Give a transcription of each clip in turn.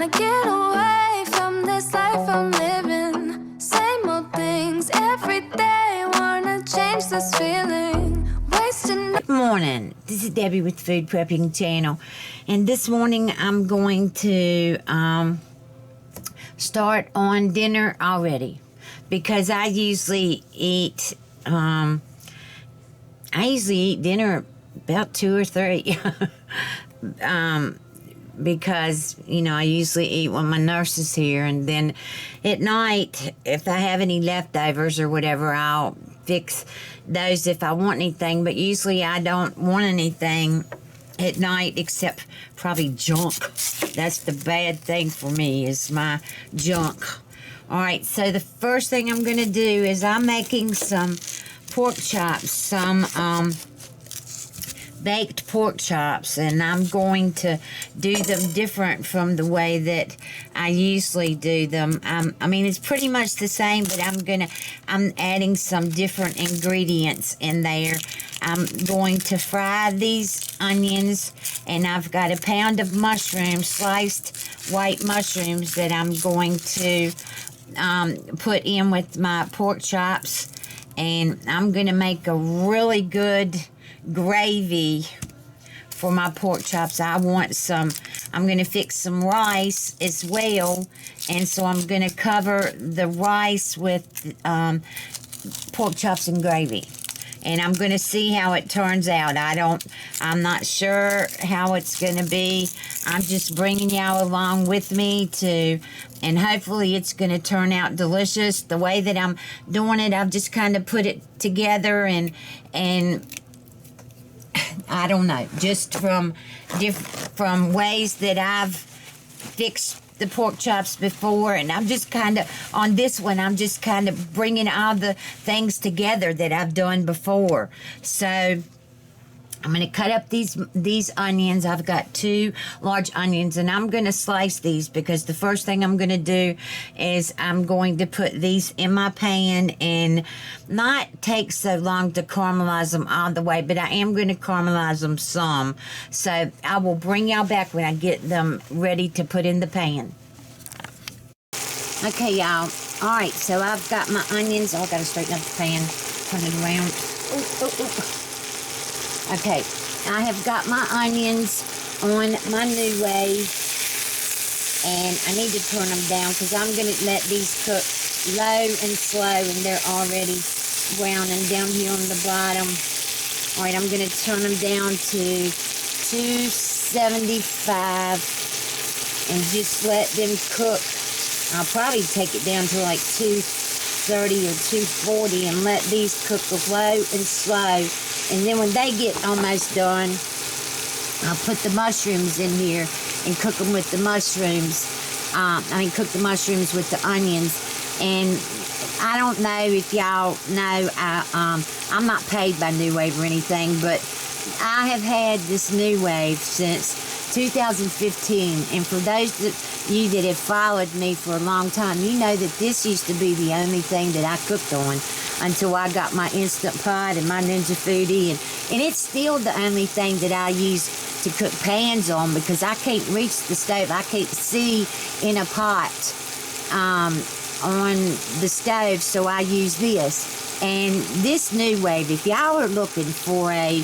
Wanna get away from this life I'm living. Same old things every day. Wanna change this feeling. Wasting. Good morning. This is Debbie with Food Prepping Channel, and this morning I'm going to start on dinner already because I usually eat dinner about 2 or 3 because I usually eat when my nurse is here, and then at night if I have any leftovers or whatever, I'll fix those if I want anything, but usually I don't want anything at night except probably junk. That's the bad thing for me, is my junk. All right, so the first thing I'm gonna do is I'm making some pork chops, some baked pork chops, and I'm going to do them different from the way that I usually do them. I mean, it's pretty much the same, but I'm adding some different ingredients in there. I'm going to fry these onions, and I've got a pound of mushrooms, sliced white mushrooms, that I'm going to put in with my pork chops, and I'm going to make a really good gravy for my pork chops. I'm going to fix some rice as well, and so I'm going to cover the rice with pork chops and gravy, and I'm going to see how it turns out. I'm not sure how it's going to be. I'm just bringing y'all along with me and hopefully it's going to turn out delicious. The way that I'm doing it, I've just kind of put it together and I don't know, just from ways that I've fixed the pork chops before, and I'm just kind of, on this one, I'm just kind of bringing all the things together that I've done before. So I'm going to cut up these onions. I've got 2 large onions, and I'm going to slice these because the first thing I'm going to do is I'm going to put these in my pan and not take so long to caramelize them all the way, but I am going to caramelize them some. So I will bring y'all back when I get them ready to put in the pan. Okay, y'all. All right, so I've got my onions. Oh, I've got to straighten up the pan, turn it around. Okay, I have got my onions on my NuWave, and I need to turn them down because I'm going to let these cook low and slow, and they're already browning down here on the bottom. All right, I'm going to turn them down to 275 and just let them cook. I'll probably take it down to like 230 or 240 and let these cook low and slow. And then when they get almost done, I'll put the mushrooms in here and cook them with the mushrooms. Cook the mushrooms with the onions. And I don't know if y'all know, I'm not paid by NuWave or anything, but I have had this NuWave since 2015. And for those of you that have followed me for a long time, you know that this used to be the only thing that I cooked on until I got my Instant Pot and my Ninja Foodi, and it's still the only thing that I use to cook pans on because I can't reach the stove. I can't see in a pot on the stove, so I use this. And this NuWave, if y'all are looking for a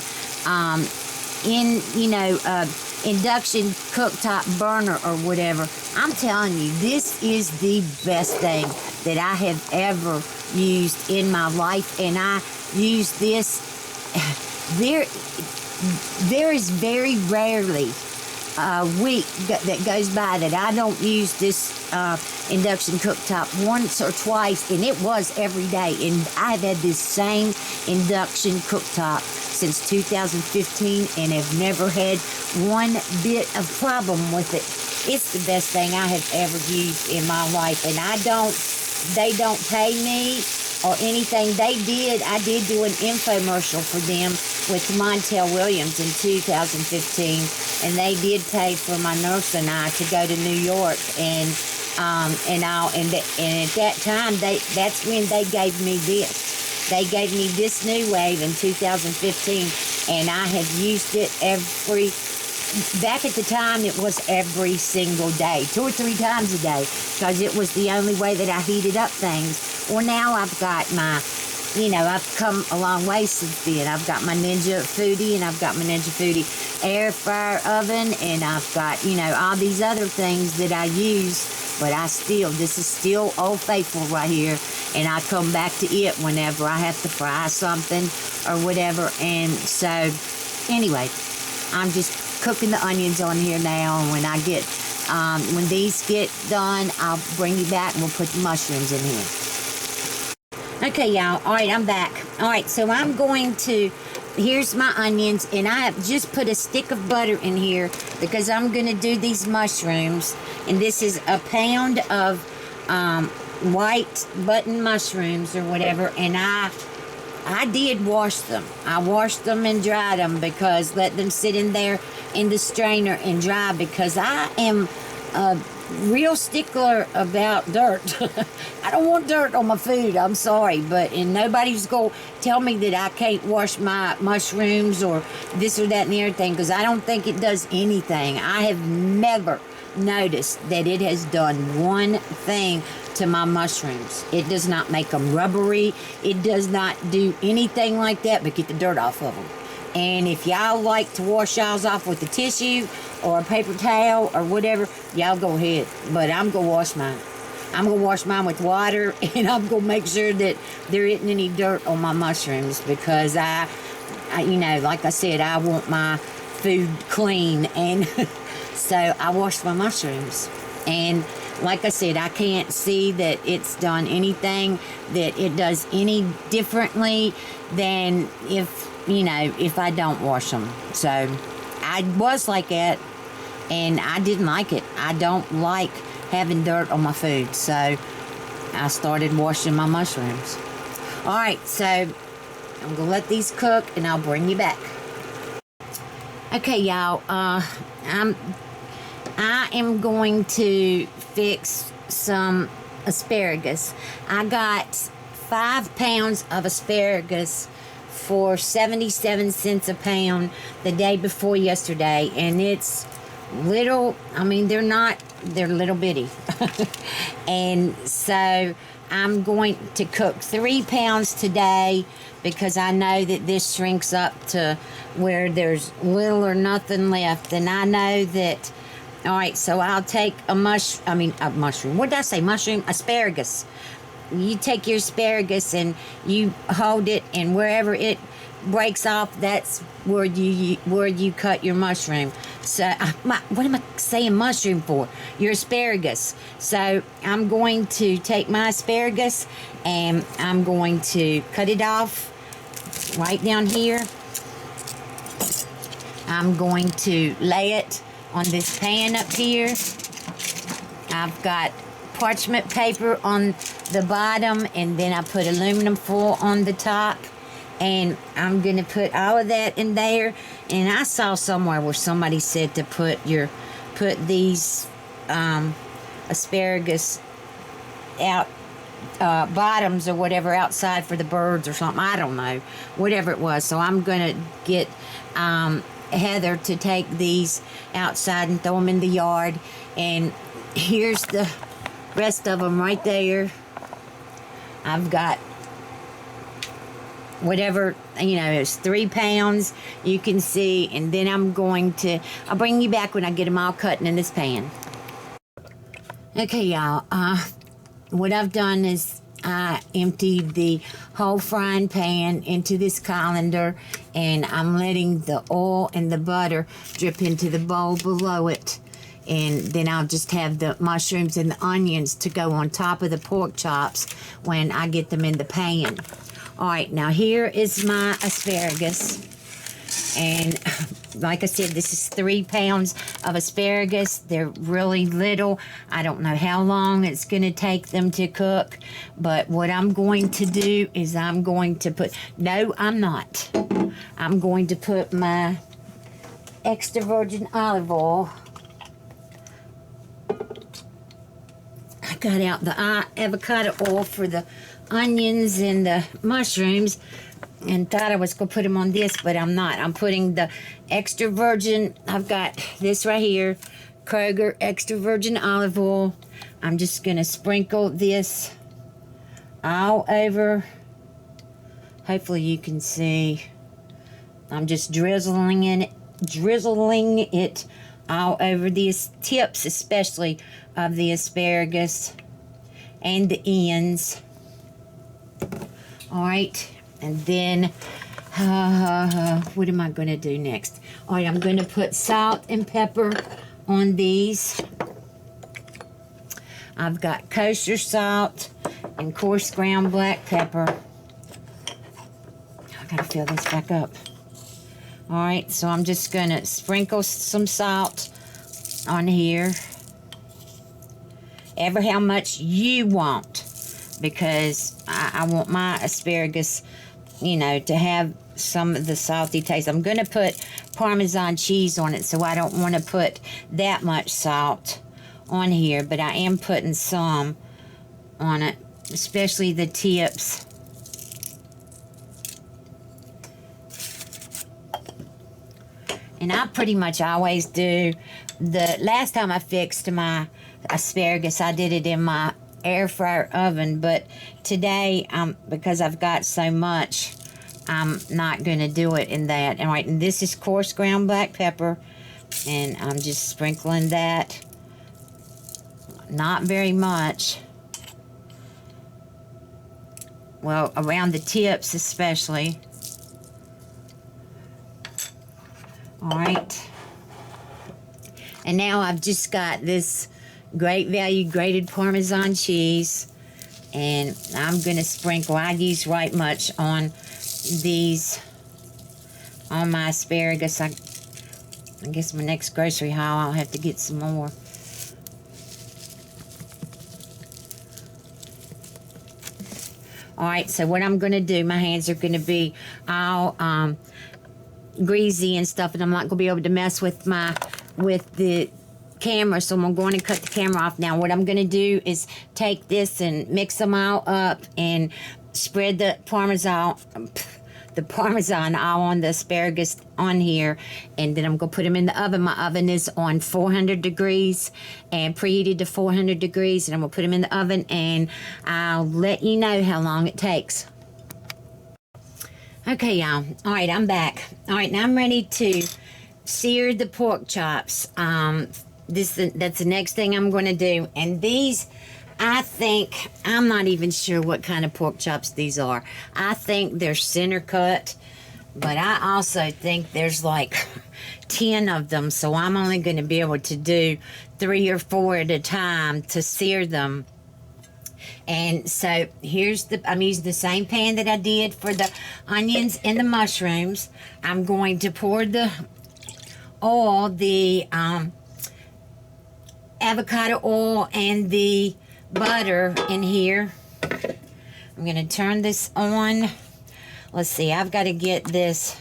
induction cooktop burner or whatever, I'm telling you, this is the best thing that I have ever used in my life, and I use this. There is very rarely a week that goes by that I don't use this induction cooktop once or twice, and it was every day. And I've had this same induction cooktop since 2015 and have never had one bit of problem with it. It's the best thing I have ever used in my life, and they don't pay me or anything. I did do an infomercial for them with Montel Williams in 2015, and they did pay for my nurse and I to go to New York, and at that time that's when they gave me this. They gave me this NuWave in 2015, and I have used it every back at the time, it was every single day, 2 or 3 times a day, because it was the only way that I heated up things. Well, now I've got my, I've come a long way since then. I've got my Ninja Foodi, and I've got my Ninja Foodi air fryer oven, and I've got, all these other things that I use. But this is still Old Faithful right here, and I come back to it whenever I have to fry something or whatever. And so, anyway, I'm just cooking the onions on here now, and when these get done, I'll bring you back and we'll put the mushrooms in here. Okay, y'all. All right, I'm back. All right, so I'm going to, here's my onions, and I have just put a stick of butter in here because I'm going to do these mushrooms. And this is a pound of white button mushrooms or whatever, and I did wash them. I washed them and dried them, because let them sit in there in the strainer and dry, because I am a real stickler about dirt. I don't want dirt on my food. I'm sorry, and nobody's going to tell me that I can't wash my mushrooms or this or that and the other thing, because I don't think it does anything. I have never noticed that it has done one thing to my mushrooms. It does not make them rubbery. It does not do anything like that but get the dirt off of them. And if y'all like to wash y'all's off with a tissue or a paper towel or whatever, y'all go ahead. But I'm going to wash mine. I'm going to wash mine with water, and I'm going to make sure that there isn't any dirt on my mushrooms, because I like I said, I want my food clean. And so I washed my mushrooms, and like I said, I can't see that it's done anything that it does any differently than if I don't wash them. So I was like that, and I didn't like it. I don't like having dirt on my food, so I started washing my mushrooms. All right, so I'm gonna let these cook, and I'll bring you back. Okay, y'all, I am going to fix some asparagus. I got 5 pounds of asparagus for 77 cents a pound the day before yesterday, and it's little, they're little bitty. And so I'm going to cook 3 pounds today, because I know that this shrinks up to where there's little or nothing left. And I know that, all right, so I'll take a mushroom. What did I say? Mushroom? Asparagus. You take your asparagus and you hold it, and wherever it breaks off, that's where you cut your mushroom. So what am I saying mushroom for? Your asparagus. So I'm going to take my asparagus, and I'm going to cut it off right down here. I'm going to lay it on this pan up here. I've got parchment paper on the bottom, and then I put aluminum foil on the top, and I'm going to put all of that in there. And I saw somewhere where somebody said to put these asparagus out bottoms or whatever outside for the birds or something. I don't know, whatever it was. So I'm going to get Heather to take these outside and throw them in the yard. And here's the rest of them right there. I've got whatever, it's 3 pounds, you can see. And then I'll bring you back when I get them all cutting in this pan. Okay, y'all, what I've done is I emptied the whole frying pan into this colander, and I'm letting the oil and the butter drip into the bowl below it. And then I'll just have the mushrooms and the onions to go on top of the pork chops when I get them in the pan. All right, now here is my asparagus. And like I said, this is 3 pounds of asparagus. They're really little. I don't know how long it's going to take them to cook. But what I'm going to do is I'm going to put... No, I'm not. I'm going to put my extra virgin olive oil. I got out the avocado oil for the onions and the mushrooms and thought I was going to put them on this, but I'm not. I'm putting the extra virgin. I've got this right here, Kroger extra virgin olive oil. I'm just going to sprinkle this all over. Hopefully you can see. I'm just drizzling it all over these tips, especially of the asparagus and the ends. All right, and then what am I going to do next? All right, I'm going to put salt and pepper on these. I've got kosher salt and coarse ground black pepper. I gotta fill this back up. All right, so I'm just gonna sprinkle some salt on here. Ever how much you want, because I want my asparagus, you know, to have some of the salty taste. I'm gonna put Parmesan cheese on it, so I don't want to put that much salt on here, but I am putting some on it, especially the tips. And I pretty much always do. The last time I fixed my asparagus, I did it in my air fryer oven, but today, because I've got so much, I'm not going to do it in that. And right, and this is coarse ground black pepper, and I'm just sprinkling that. Not very much. Well, around the tips especially. All right. And now I've just got this great value grated Parmesan cheese, and I'm going to sprinkle. I use right much on these, on my asparagus. I guess my next grocery haul I'll have to get some more. All right, so what I'm going to do, my hands are going to be all greasy and stuff, and I'm not going to be able to mess with the camera, so I'm going to cut the camera off now. What I'm going to do is take this and mix them all up and spread the Parmesan all on the asparagus on here, and then I'm going to put them in the oven. My oven is on 400 degrees and preheated to 400 degrees, and I'm going to put them in the oven, and I'll let you know how long it takes. Okay, y'all. All right, I'm back. All right, now I'm ready to sear the pork chops. That's the next thing I'm going to do. And these, I think, I'm not even sure what kind of pork chops these are. I think they're center cut, but I also think there's like 10 of them, so I'm only going to be able to do 3 or 4 at a time to sear them. And so here's I'm using the same pan that I did for the onions and the mushrooms. I'm going to pour the oil, the avocado oil and the butter in here. I'm going to turn this on. Let's see, I've got to get this.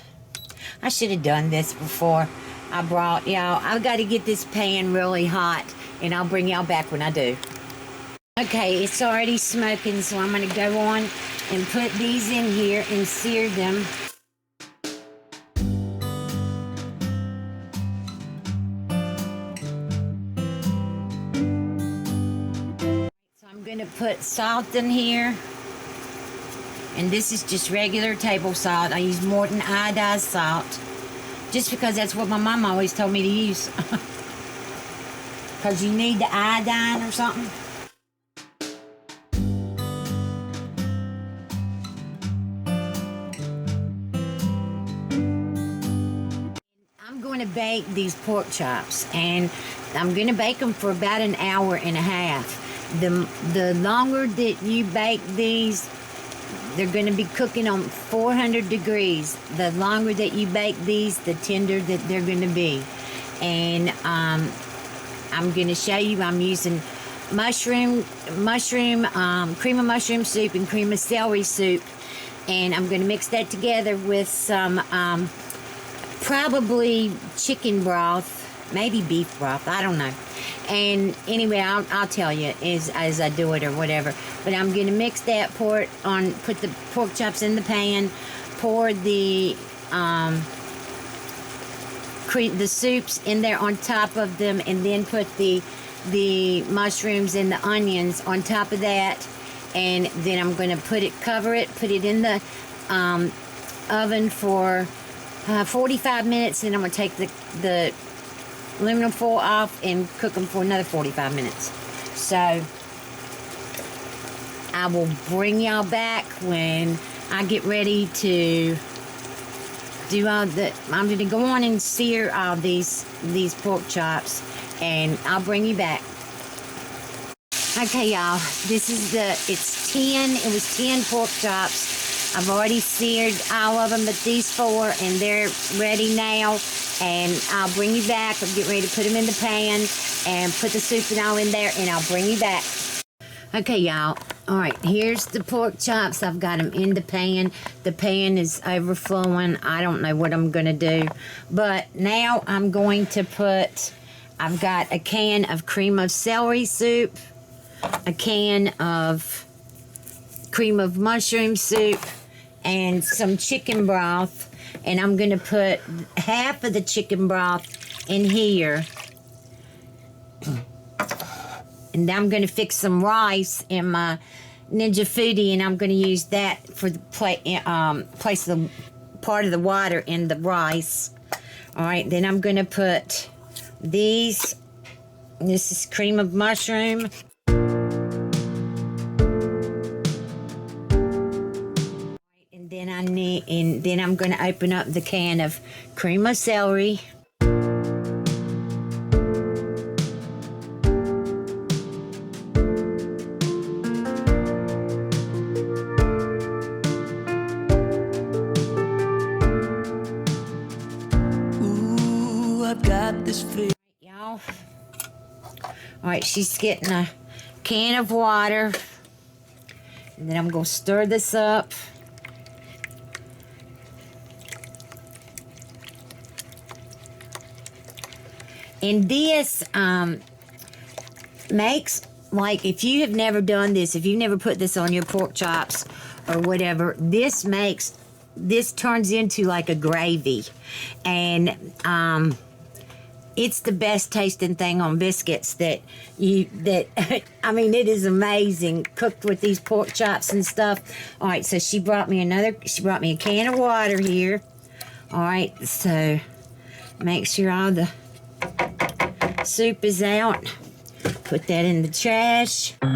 I should have done this before I brought y'all. I've got to get this pan really hot, and I'll bring y'all back when I do. Okay, it's already smoking, so I'm going to go on and put these in here and sear them. So I'm going to put salt in here. And this is just regular table salt. I use more than iodized salt, just because that's what my mom always told me to use. Because you need the iodine or something. To bake these pork chops, and I'm going to bake them for about an hour and a half. The longer that you bake these, they're going to be cooking on 400 degrees. The longer that you bake these, the tender that they're going to be. And I'm going to show you, I'm using cream of mushroom soup and cream of celery soup, and I'm going to mix that together with some probably chicken broth. maybe beef broth. I don't know. And anyway, I'll tell you as I do it or whatever. But I'm going to mix that, put the pork chops in the pan, pour the soups in there on top of them, and then put the mushrooms and the onions on top of that. And then I'm going to cover it, put it in the oven for 45 minutes. And I'm going to take the aluminum foil off and cook them for another 45 minutes. So I will bring y'all back when I get ready to do all I'm going to go on and sear all these pork chops, and I'll bring you back. Okay, y'all, it was 10 pork chops. I've already seared all of them but these 4, and they're ready now. And I'll bring you back. I'll get ready to put them in the pan and put the soup and all in there, and I'll bring you back. Okay, y'all. All right, here's the pork chops. I've got them in the pan. The pan is overflowing. I don't know what I'm going to do. But now I'm going to I've got a can of cream of celery soup, a can of cream of mushroom soup, and some chicken broth. And I'm going to put half of the chicken broth in here. And I'm going to fix some rice in my Ninja Foodi, and I'm going to use that for the place the part of the water in the rice. All right, then I'm going to put these. This is cream of mushroom. And then I'm going to open up the can of cream of celery. Ooh, I've got this feeling. Y'all. All right, she's getting a can of water. And then I'm going to stir this up. And this makes, like, if you have never done this, if you've never put this on your pork chops or whatever, this turns into like a gravy. And it's the best tasting thing on biscuits I mean, it is amazing, cooked with these pork chops and stuff. All right, so she brought me a can of water here. All right, so make sure all the soup is out. Put that in the trash. I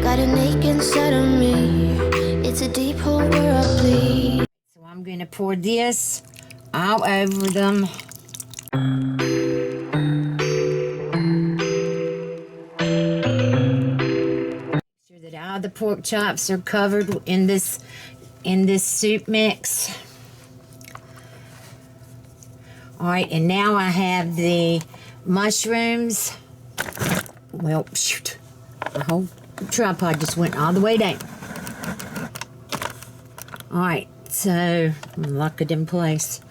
got an ache inside of me. It's a deep hole where I bleed. So I'm going to pour this all over them. All the pork chops are covered in this soup mix. All right, and now I have the mushrooms. Well, shoot, the whole tripod just went all the way down. All right, so lock it in place.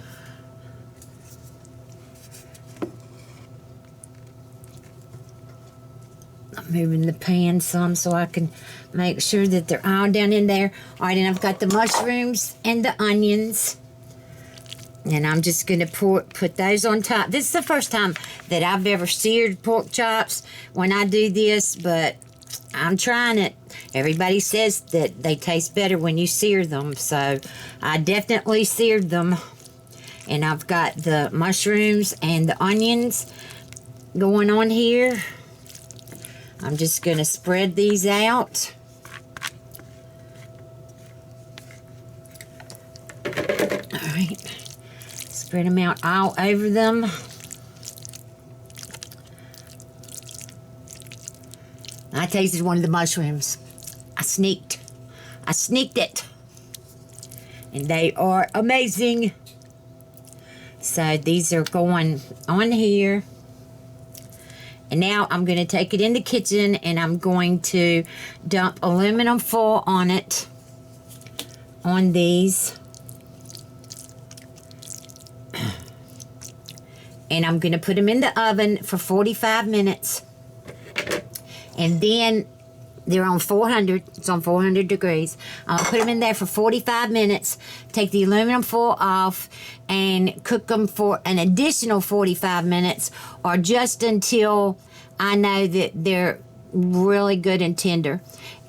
I'm moving the pan some so I can make sure that they're all down in there. All right, and I've got the mushrooms and the onions. And I'm just going to put those on top. This is the first time that I've ever seared pork chops when I do this, but I'm trying it. Everybody says that they taste better when you sear them, so I definitely seared them. And I've got the mushrooms and the onions going on here. I'm just going to spread these out. All right. Spread them out all over them. I tasted one of the mushrooms. I sneaked it. And they are amazing. So these are going on here. And now I'm going to take it in the kitchen and I'm going to dump aluminum foil on it, on these. And I'm going to put them in the oven for 45 minutes. And then they're on 400. It's on 400 degrees. I'll put them in there for 45 minutes. Take the aluminum foil off and cook them for an additional 45 minutes, or just until I know that they're really good and tender.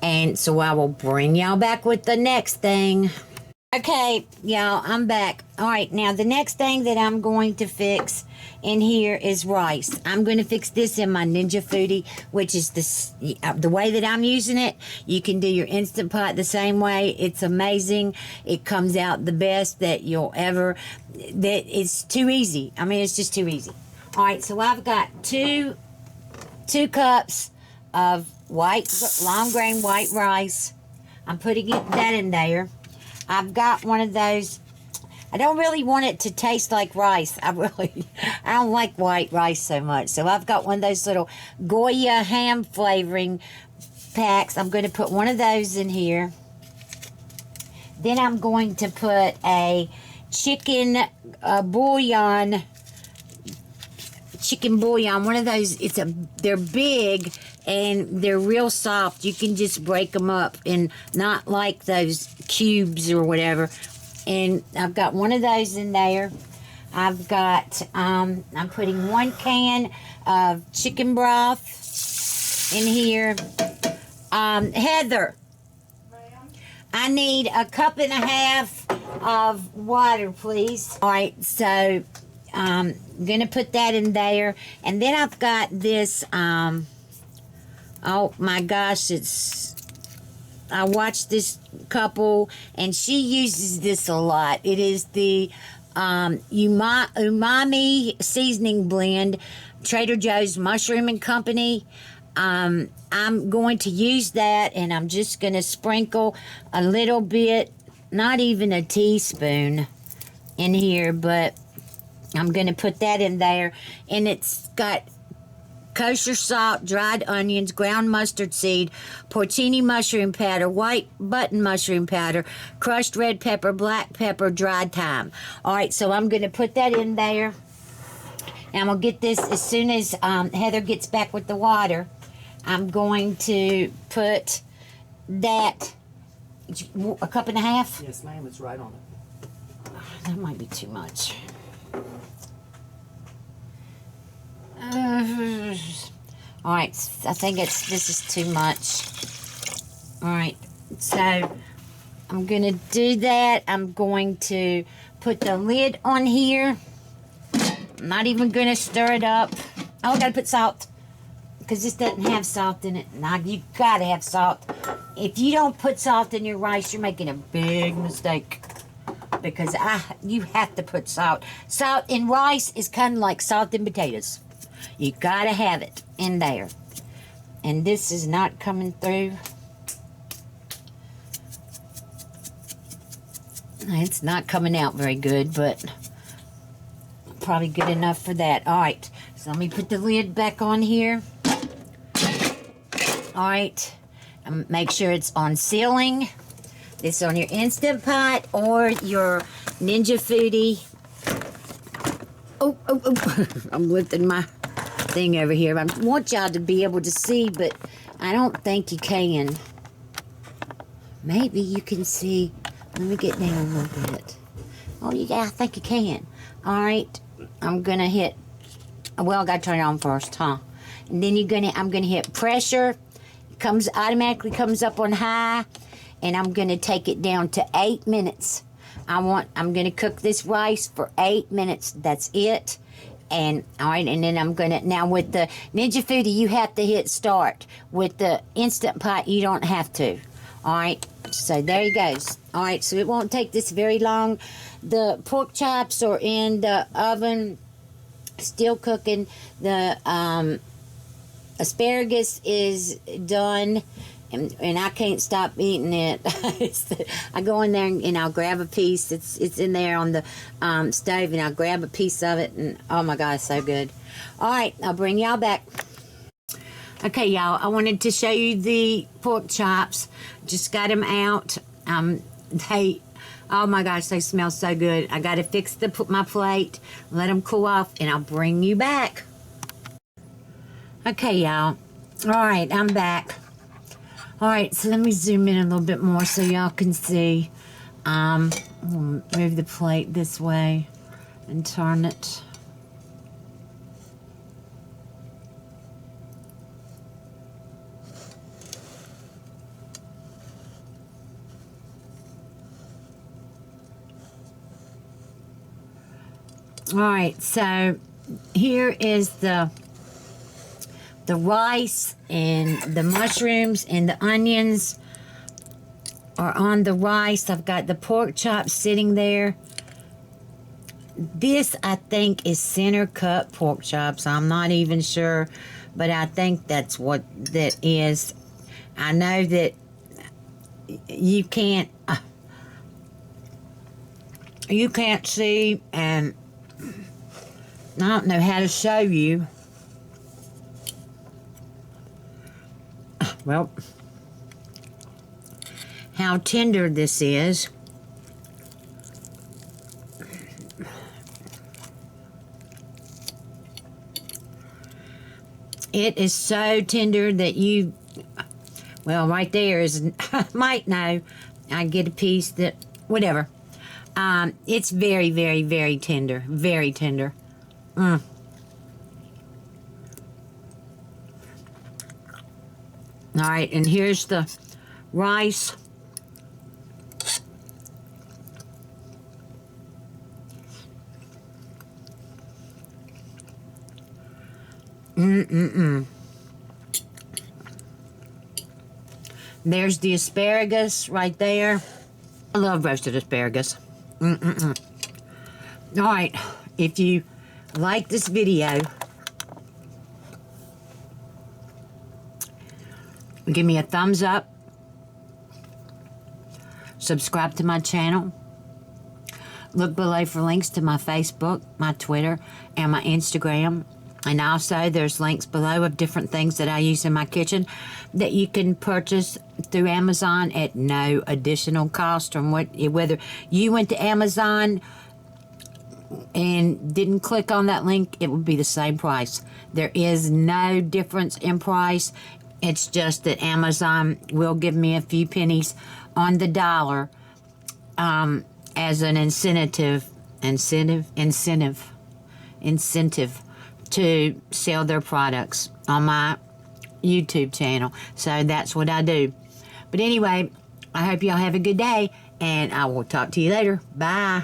And so I will bring y'all back with the next thing. Okay, y'all, I'm back. All right, now the next thing that I'm going to fix in here is rice. I'm going to fix this in my Ninja Foodi, which is the way that I'm using it. You can do your Instant Pot the same way. It's amazing. It comes out the best that you'll ever. That it's too easy. I mean, it's just too easy. All right, so I've got two cups of long grain white rice. I'm putting that in there. I've got one of those. I don't really want it to taste like rice. I don't like white rice so much. So I've got one of those little Goya ham flavoring packs. I'm going to put one of those in here. Then I'm going to put a chicken bouillon. One of those. They're big and they're real soft. You can just break them up, and not like those cubes or whatever. And I've got one of those in there. I've got I'm putting 1 can of chicken broth in here. Heather, I need a cup and a half of water, please. All right, so I'm gonna put that in there. And then I've got this oh my gosh, I watched this couple and she uses this a lot. It is the umami seasoning blend, Trader Joe's Mushroom and Company. I'm going to use that, and I'm just going to sprinkle a little bit, not even a teaspoon in here, but I'm going to put that in there. And it's got kosher salt, dried onions, ground mustard seed, porcini mushroom powder, white button mushroom powder, crushed red pepper, black pepper, dried thyme. All right, so I'm going to put that in there. And I'm going to get this as soon as Heather gets back with the water. I'm going to put that, a cup and a half? Yes, ma'am, it's right on it. That might be too much. All right, I think this is too much. All right, so I'm gonna do that. I'm going to put the lid on here. I'm not even gonna stir it up. Oh, I gotta put salt, because this doesn't have salt in it. Now, you gotta have salt. If you don't put salt in your rice, you're making a big mistake, because you have to put salt. Salt in rice is kind of like salt in potatoes. You gotta have it in there. And this is not coming through. It's not coming out very good, but probably good enough for that. All right, so let me put the lid back on here. All right, make sure it's on sealing. It's on your Instant Pot or your Ninja Foodi. Oh, I'm lifting my thing over here. I want y'all to be able to see, but I don't think you can. Maybe you can see. Let me get down a little bit. Oh, yeah, I think you can. All right, I'm gonna hit. Well, I gotta turn it on first, huh? And then I'm gonna hit pressure. It automatically comes up on high, and I'm gonna take it down to 8 minutes. I'm gonna cook this rice for 8 minutes. That's it. And all right, and then I'm gonna, now with the Ninja Foodi, you have to hit start. With the Instant Pot, you don't have to. All right, so there he goes. All right, so it won't take this very long. The pork chops are in the oven, still cooking. The asparagus is done. And I can't stop eating it. I go in there and I'll grab a piece. It's in there on the stove, and I'll grab a piece of it, and oh my God, it's so good. All right, I'll bring y'all back. Okay, y'all, I wanted to show you the pork chops. Just got them out. They, oh my gosh, they smell so good. I got to fix my plate, let them cool off, and I'll bring you back. Okay, y'all. All right, I'm back. All right, so let me zoom in a little bit more so y'all can see. Move the plate this way and turn it. All right, so here is the rice and the mushrooms and the onions are on the rice. I've got the pork chops sitting there. This, I think, is center cut pork chops. I'm not even sure, but I think that's what that is. I know that you can't see, and I don't know how to show you. Well, how tender this is. It is so tender that you, well, right there is, might know, I get a piece that, whatever. It's very, very, very tender. Very tender. All right, and here's the rice. There's the asparagus right there. I love roasted asparagus. All right, if you like this video, give me a thumbs up. Subscribe to my channel. Look below for links to my Facebook, my Twitter, and my Instagram. And also, there's links below of different things that I use in my kitchen that you can purchase through Amazon at no additional cost. From whether you went to Amazon and didn't click on that link, it would be the same price. There is no difference in price. It's just that Amazon will give me a few pennies on the dollar as an incentive to sell their products on my YouTube channel. So that's what I do. But anyway, I hope y'all have a good day, and I will talk to you later. Bye.